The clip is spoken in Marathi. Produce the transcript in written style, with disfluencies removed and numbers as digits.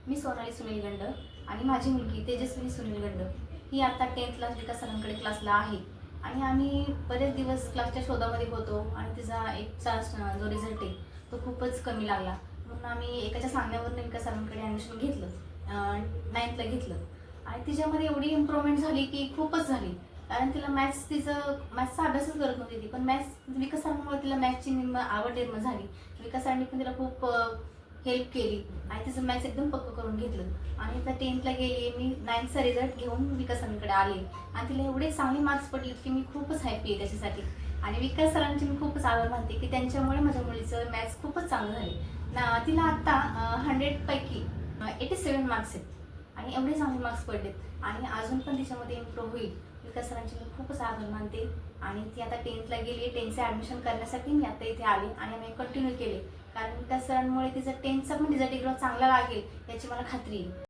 मी सोनाली सुनील गंड आणि माझी मुलगी तेजस्विनी सुनील गंड ही आता 10th विकास सरांकडे क्लासला आहे. आणि आम्ही बरेच दिवस क्लासच्या शोधामध्ये होतो आणि तिचा एकचा जो रिझल्ट आहे तो खूपच कमी लागला. म्हणून आम्ही एकाच्या सांगण्यावरून विकास सरांकडे ॲडमिशन घेतलं, 9thला घेतलं. आणि तिच्यामध्ये एवढी इम्प्रूव्हमेंट झाली की खूपच झाली. कारण तिला मॅथ्सचा अभ्यासच करत नव्हती ती, पण विकास सरांमुळे तिला मॅथ्सची आवड निर्माण झाली. विकास सरांनी पण तिला खूप हेल्प केली आणि तिचं मॅथ्स एकदम पक्कं करून घेतलं. आणि आता 10thला गेली, मी 9thचा रिझल्ट घेऊन विकास सरांकडे आले आणि तिला एवढे चांगले मार्क्स पडले की मी खूपच हॅपी आहे त्याच्यासाठी. आणि विकास सरांचे मी खूपच आभार मानते की त्यांच्यामुळे माझ्या मुलीचं मॅथ्स खूपच चांगलं झाले. तिला आत्ता 100पैकी 87 मार्क्स आहेत आणि एवढे चांगले मार्क्स पडलेत आणि अजून पण तिच्यामध्ये इम्प्रूव्ह होईल. विकास सरांचे मी खूपच आभार मानते. आणि ती आता 10thला गेली. 10thचं ॲडमिशन करण्यासाठी मी आता इथे आले आणि आम्ही कंटिन्यू केले, कारण विकास सरांमुळे तिचा 10thचा पण रिझल्ट एकदम चांगला लागेल याची मला खात्री आहे.